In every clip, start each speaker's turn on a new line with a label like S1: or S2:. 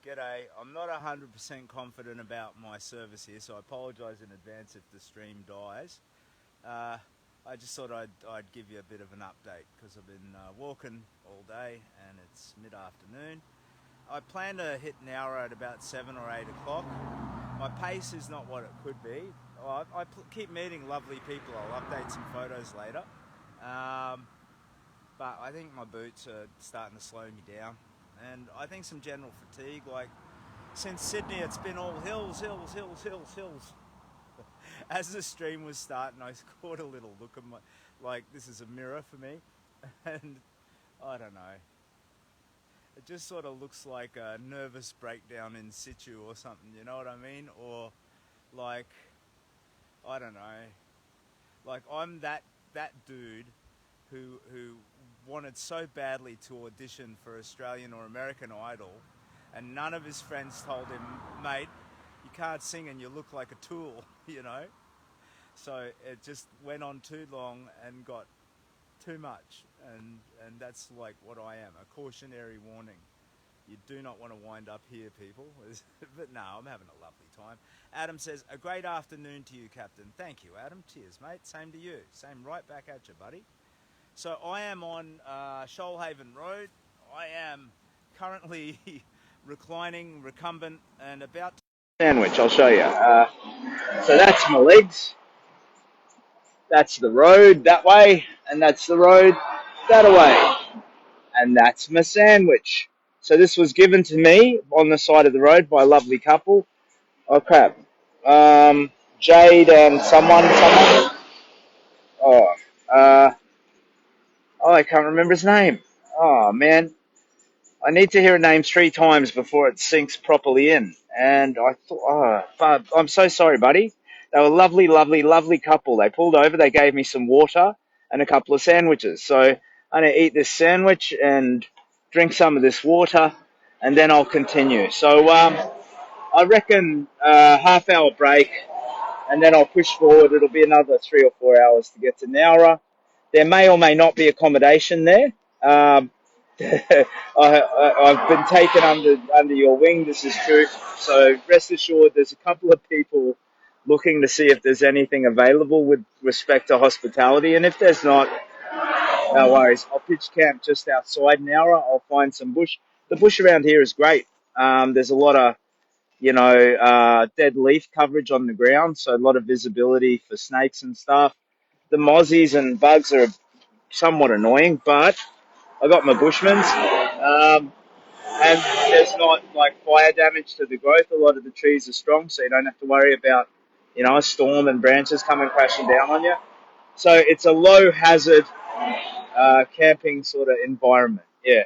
S1: G'day. I'm not 100% confident about my service here, so I apologise in advance if the stream dies. I just thought I'd give you a bit of an update because I've been walking all day and it's mid-afternoon. I plan to hit Nowra at about 7 or 8 o'clock. My pace is not what it could be. I keep meeting lovely people. I'll update some photos later. But I think my boots are starting to slow me down. And I think some general fatigue, like since Sydney it's been all hills. As the stream was starting I caught a little look at my, like this is a mirror for me, and I don't know, it just sort of looks like a nervous breakdown in situ or something, you know what I mean? Or like, I don't know, like I'm that dude who wanted so badly to audition for Australian or American Idol, and none of his friends told him, mate, you can't sing and you look like a tool, you know? So it just went on too long and got too much, and that's like what I am, a cautionary warning. You do not want to wind up here, people. But no, I'm having a lovely time. Adam says, a great afternoon to you, Captain. Thank you, Adam. Cheers, mate. Same to you. Same right back at you, buddy. So I am on Shoalhaven Road. I am currently reclining, recumbent, and about to sandwich. I'll show you. So that's my legs. That's the road that way, and that's the road that way. And that's my sandwich. So this was given to me on the side of the road by a lovely couple. Oh crap. Jade and someone. Oh, I can't remember his name. Oh man. I need to hear a name 3 times before it sinks properly in. And I thought, I'm so sorry, buddy. They were a lovely, lovely, lovely couple. They pulled over, they gave me some water and a couple of sandwiches. So I'm going to eat this sandwich and drink some of this water, and then I'll continue. So I reckon half-hour break, and then I'll push forward. It'll be another 3 or 4 hours to get to Nowra. There may or may not be accommodation there. I've been taken under your wing, this is true. So rest assured there's a couple of people looking to see if there's anything available with respect to hospitality. And if there's not, no worries. I'll pitch camp just outside Nowra. I'll find some bush. The bush around here is great. There's a lot of, dead leaf coverage on the ground, so a lot of visibility for snakes and stuff. The mozzies and bugs are somewhat annoying, but I got my Bushmans, and there's not like fire damage to the growth. A lot of the trees are strong, so you don't have to worry about, a storm and branches coming crashing down on you. So it's a low hazard camping sort of environment. Yeah.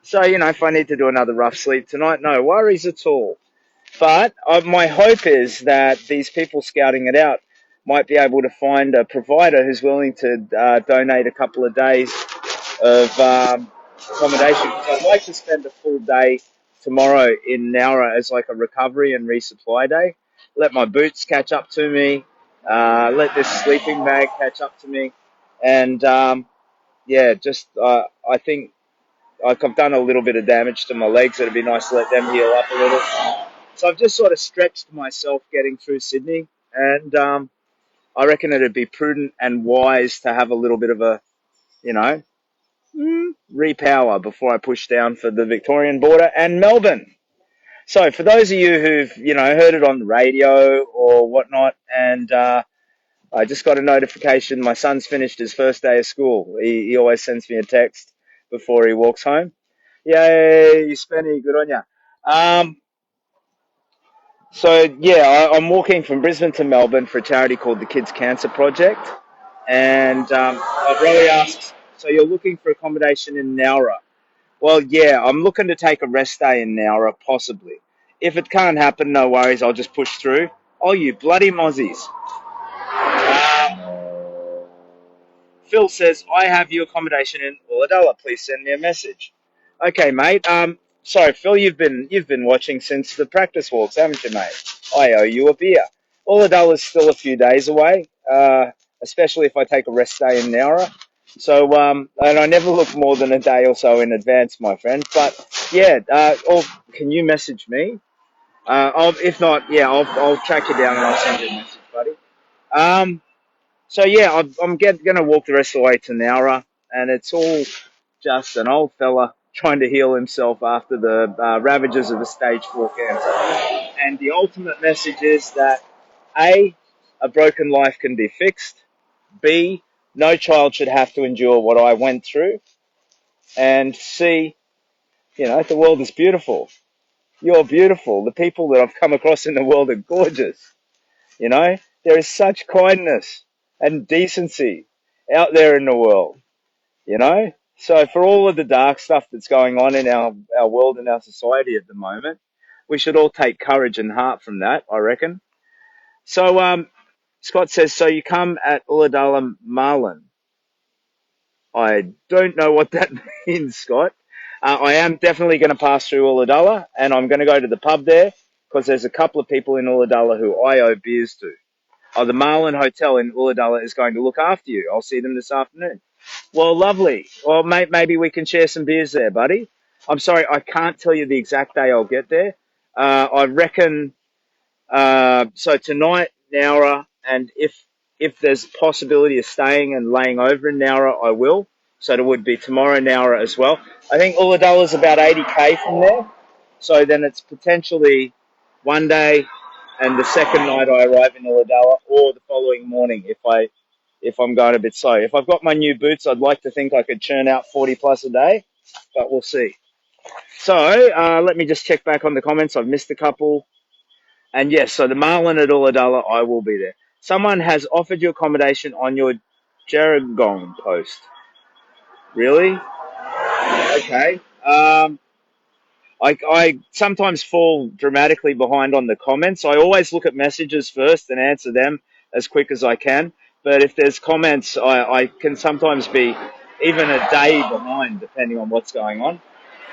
S1: So if I need to do another rough sleep tonight, no worries at all. But my hope is that these people scouting it out might be able to find a provider who's willing to donate a couple of days of accommodation. I'd like to spend a full day tomorrow in Nowra as like a recovery and resupply day. Let my boots catch up to me. Let this sleeping bag catch up to me. And I think like I've done a little bit of damage to my legs. It'd be nice to let them heal up a little. So I've just sort of stretched myself getting through Sydney. And I reckon it'd be prudent and wise to have a little bit of a, repower before I push down for the Victorian border and Melbourne. So for those of you who've, heard it on the radio or whatnot, and I just got a notification, my son's finished his first day of school. He always sends me a text before he walks home. Yay, Spenny, good on ya. I'm walking from Brisbane to Melbourne for a charity called the Kids Cancer Project. And Rowie asks, so you're looking for accommodation in Nowra? Well, yeah, I'm looking to take a rest day in Nowra, possibly. If it can't happen, no worries, I'll just push through. Oh, you bloody mozzies. Phil says, I have you accommodation in Ulladulla. Please send me a message. Okay, mate. Sorry, Phil, you've been watching since the practice walks, haven't you, mate? I owe you a beer. Ulladulla's still a few days away, especially if I take a rest day in Nowra. So, and I never look more than a day or so in advance, my friend. But yeah, or can you message me? If not, yeah, I'll track you down and I'll send you a message, buddy. So yeah, I'm gonna walk the rest of the way to Nowra, and it's all just an old fella trying to heal himself after the ravages of the stage 4 cancer. And the ultimate message is that a broken life can be fixed. B, no child should have to endure what I went through. And C, the world is beautiful. You're beautiful. The people that I've come across in the world are gorgeous. There is such kindness and decency out there in the world, So for all of the dark stuff that's going on in our world and our society at the moment, we should all take courage and heart from that, I reckon. So Scott says, so you come at Ulladulla Marlin. I don't know what that means, Scott. I am definitely going to pass through Ulladulla, and I'm going to go to the pub there because there's a couple of people in Ulladulla who I owe beers to. Oh, the Marlin Hotel in Ulladulla is going to look after you. I'll see them this afternoon. Well, lovely. Well, maybe we can share some beers there, buddy. I'm sorry, I can't tell you the exact day I'll get there. I reckon so tonight, Nowra, and if there's a possibility of staying and laying over in Nowra, I will. So it would be tomorrow, Nowra as well. I think Ulladulla is about 80k from there. So then it's potentially one day, and the second night I arrive in Ulladulla, or the following morning if I'm going a bit slow. If I've got my new boots, I'd like to think I could churn out 40 plus a day, but we'll see. So let me just check back on the comments. I've missed a couple. And yes, so the Marlin at Ulladulla, I will be there. Someone has offered you accommodation on your Gerringong post. Really? Okay. I sometimes fall dramatically behind on the comments. I always look at messages first and answer them as quick as I can. But if there's comments, I can sometimes be even a day behind depending on what's going on.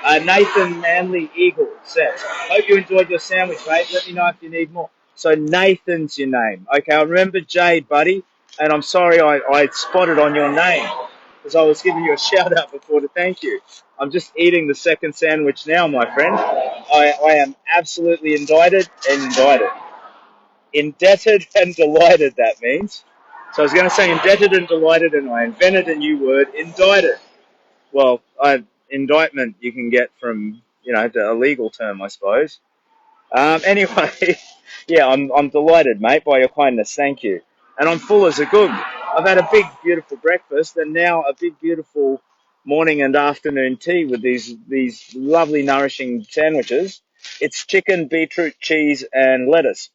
S1: Nathan Manley Eagle says, hope you enjoyed your sandwich, mate. Let me know if you need more. So Nathan's your name. Okay, I remember Jade, buddy, and I'm sorry I spotted on your name because I was giving you a shout out before to thank you. I'm just eating the second sandwich now, my friend. I am absolutely indebted, and delighted, that means. So I was going to say indebted and delighted, and I invented a new word, indicted. Well, indictment you can get from, a legal term, I suppose. Anyway, yeah, I'm delighted, mate, by your kindness. Thank you. And I'm full as a goog. I've had a big, beautiful breakfast and now a big, beautiful morning and afternoon tea with these lovely, nourishing sandwiches. It's chicken, beetroot, cheese, and lettuce.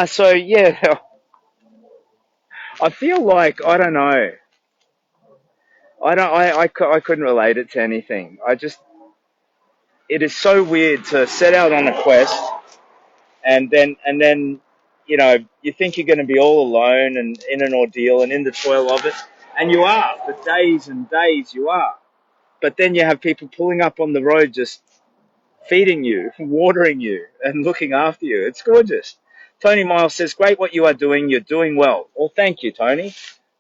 S1: So, yeah, I feel like, I don't know. I couldn't relate it to anything. It is so weird to set out on a quest and then you think you're going to be all alone and in an ordeal and in the toil of it, and you are for days and days. You are, but then you have people pulling up on the road, just feeding you, watering you, and looking after you. It's gorgeous. Tony Miles says, "Great what you are doing. You're doing well." Well, thank you, Tony.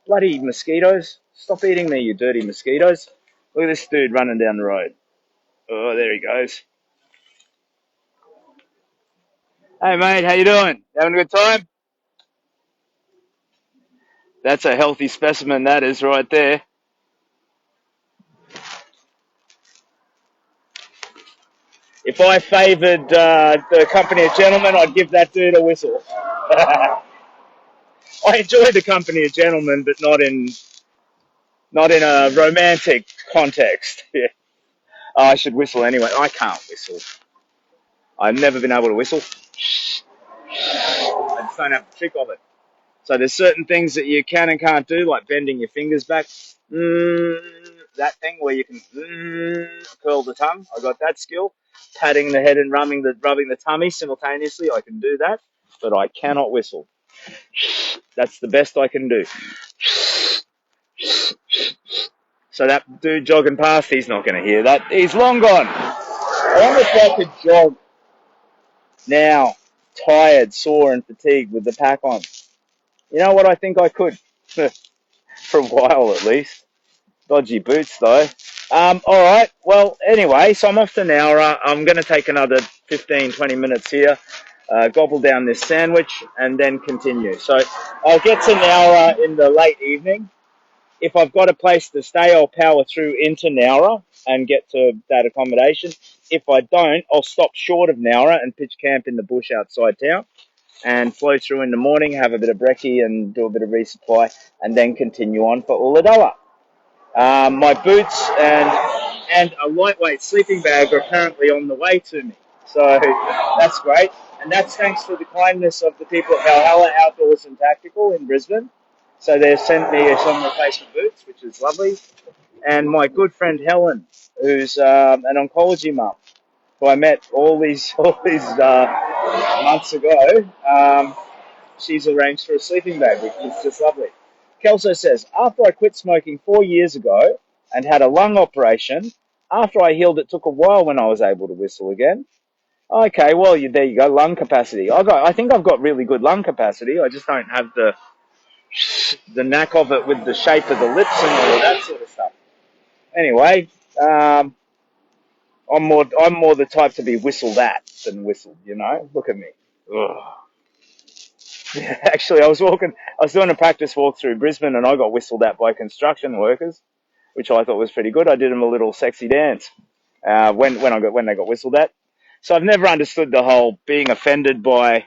S1: Bloody mosquitoes! Stop eating me, you dirty mosquitoes! Look at this dude running down the road. Oh, there he goes. Hey, mate, how you doing? Having a good time? That's a healthy specimen, that is, right there. If I favoured the company of gentlemen, I'd give that dude a whistle. I enjoy the company of gentlemen, but not in a romantic context. Yeah. Oh, I should whistle anyway. I can't whistle. I've never been able to whistle. I just don't have the trick of it. So there's certain things that you can and can't do, like bending your fingers back. That thing where you can curl the tongue. I got that skill. Patting the head and rubbing the tummy simultaneously. I can do that, but I cannot whistle. That's the best I can do. So that dude jogging past, he's not going to hear that. He's long gone. I wonder if I could jog now, tired, sore, and fatigued with the pack on. You know what? I think I could.
S2: for a while at least. Dodgy boots though. All right. Well, anyway, so I'm off to Nowra. I'm going to take another 15, 20 minutes here, gobble down this sandwich, and then continue. So I'll get to Nowra in the late evening. If I've got a place to stay, I'll power through into Nowra and get to that accommodation. If I don't, I'll stop short of Nowra and pitch camp in the bush outside town and flow through in the morning, have a bit of brekkie and do a bit of resupply, and then continue on for Ulladulla. My boots and a lightweight sleeping bag are apparently on the way to me. So that's great. And that's thanks to the kindness of the people at Valhalla Outdoors and Tactical in Brisbane. So they've sent me some replacement boots, which is lovely. And my good friend Helen, who's an oncology mum, who I met all these months ago, she's arranged for a sleeping bag, which is just lovely. Kelso says, after I quit smoking 4 years ago and had a lung operation, after I healed, it took a while when I was able to whistle again. Okay, well, there you go, lung capacity. I think I've got really good lung capacity. I just don't have the knack of it with the shape of the lips and all of that sort of stuff. Anyway, I'm more the type to be whistled at than whistled. You know, look at me. Ugh. Actually, I was doing a practice walk through Brisbane, and I got whistled at by construction workers, which I thought was pretty good. I did them a little sexy dance when they got whistled at. So I've never understood the whole being offended by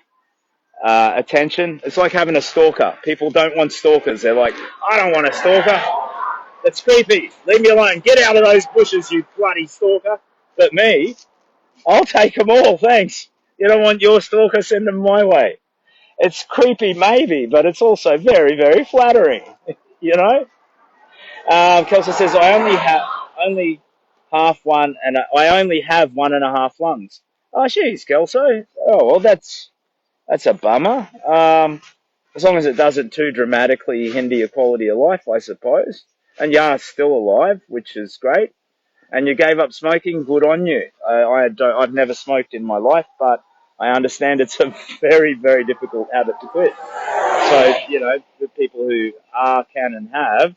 S2: attention. It's like having a stalker. People don't want stalkers. They're like, I don't want a stalker. That's creepy. Leave me alone. Get out of those bushes, you bloody stalker. But me, I'll take them all. Thanks. You don't want your stalker? Send them my way. It's creepy, maybe, but it's also very, very flattering. You know. Kelso says I only half one, and I only have 1.5 lungs. Oh, jeez, Kelso. Oh, well, that's a bummer. As long as it doesn't too dramatically hinder your quality of life, I suppose. And you are still alive, which is great. And you gave up smoking. Good on you. I've never smoked in my life, but I understand it's a very, very difficult habit to quit. So, you know, the people who can and have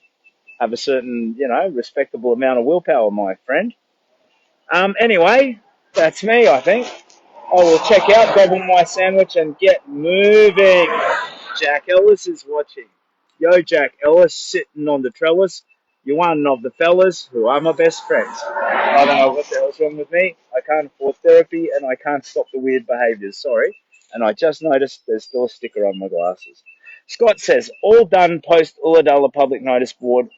S2: a certain, you know, respectable amount of willpower, my friend. Anyway, that's me, I think. I will check out, gobble my sandwich, and get moving. Jack Ellis is watching. Yo, Jack Ellis, sitting on the trellis. You're one of the fellas who are my best friends. I don't know what the hell's wrong with me. I can't afford therapy, and I can't stop the weird behaviours. Sorry. And I just noticed there's still a sticker on my glasses. Scott says, all done post Ulladulla public notice board.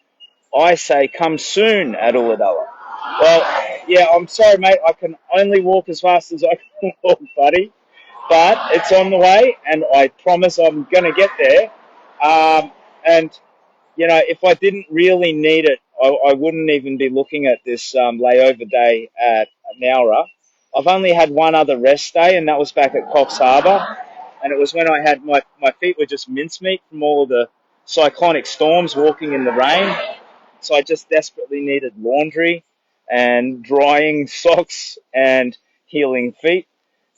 S2: I say come soon at Ulladulla. Well, yeah, I'm sorry, mate. I can only walk as fast as I can walk, buddy. But it's on the way, and I promise I'm going to get there. And, you know, if I didn't really need it, I wouldn't even be looking at this layover day at Nowra. I've only had one other rest day, and that was back at Coffs Harbour. And it was when I had my feet were just mincemeat from all the cyclonic storms walking in the rain. So I just desperately needed laundry and drying socks and healing feet.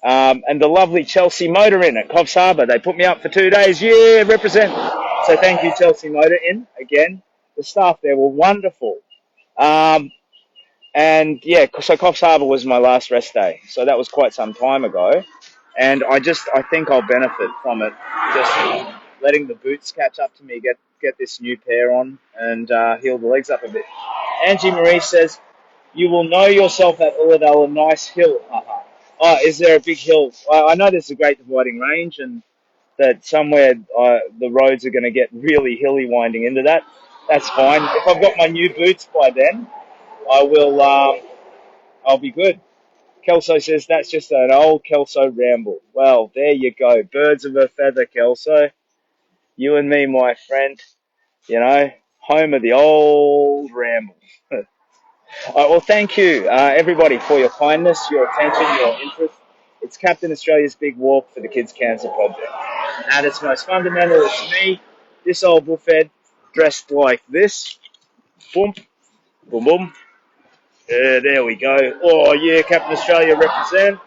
S2: And the lovely Chelsea Motor Inn at Coffs Harbour. They put me up for 2 days. Yeah, represent. So thank you, Chelsea Motor Inn, again. The staff there were wonderful. And yeah, so Coffs Harbour was my last rest day. So that was quite some time ago. And I think I'll benefit from it. Just letting the boots catch up to me, get this new pair on, and heal the legs up a bit. Angie Marie says, you will know yourself at Ulladulla, nice hill. Oh, is there a big hill? I know there's a great dividing range, and that somewhere the roads are going to get really hilly winding into that. That's fine. If I've got my new boots by then, I will. I'll be good. Kelso says that's just an old Kelso ramble. Well, there you go. Birds of a feather, Kelso. You and me, my friend. You know, home of the old ramble. Well, thank you, everybody, for your kindness, your attention, your interest. It's Captain Australia's Big Walk for the Kids Cancer Project. At its most fundamental, it's me, this old bullfed, dressed like this. Boom, boom, boom. There we go. Oh, yeah, Captain Australia represent.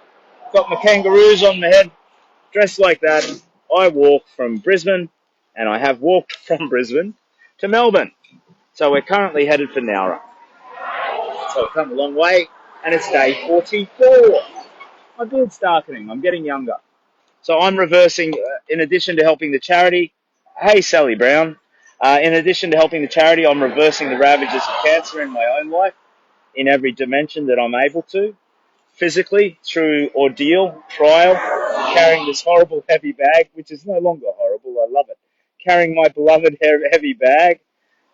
S2: Got my kangaroos on my head, dressed like that. I walk from Brisbane, and I have walked from Brisbane to Melbourne. So we're currently headed for Nowra. So we've come a long way, and it's day 44. My beard's darkening. I'm getting younger. So I'm reversing, in addition to helping the charity, hey Sally Brown, in addition to helping the charity, I'm reversing the ravages of cancer in my own life in every dimension that I'm able to. Physically, through ordeal, trial, carrying this horrible heavy bag, which is no longer horrible, I love it. Carrying my beloved heavy bag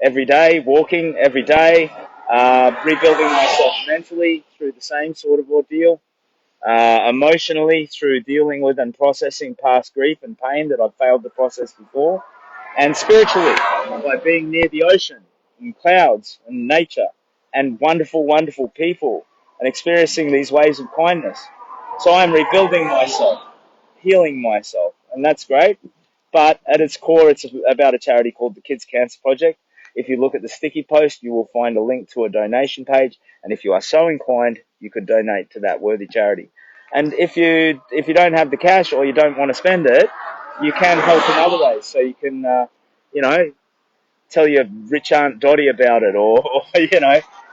S2: every day, walking every day, rebuilding myself mentally through the same sort of ordeal, emotionally through dealing with and processing past grief and pain that I've failed to process before, and spiritually by being near the ocean and clouds and nature and wonderful, wonderful people and experiencing these waves of kindness. So I'm rebuilding myself, healing myself, and that's great. But at its core, it's about a charity called the Kids Cancer Project. If you look at the sticky post, you will find a link to a donation page, and if you are so inclined, you could donate to that worthy charity. And if you don't have the cash or you don't want to spend it, you can help in other ways. So you can, you know, tell your rich Aunt Dottie about it, or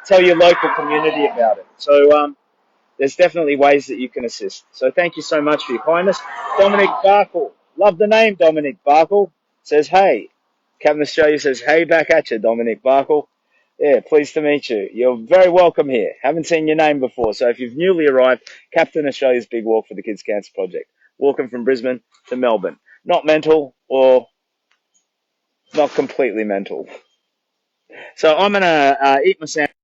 S2: tell your local community about it. So there's definitely ways that you can assist. So thank you so much for your kindness. Dominic Barkle. Love the name, Dominic Barkle. Says, hey. Captain Australia says, hey, back at you, Dominic Barkle. Yeah, pleased to meet you. You're very welcome here. Haven't seen your name before. So if you've newly arrived, Captain Australia's Big Walk for the Kids Cancer Project. Walking from Brisbane to Melbourne. Not mental or not completely mental. So I'm going to eat my sandwich.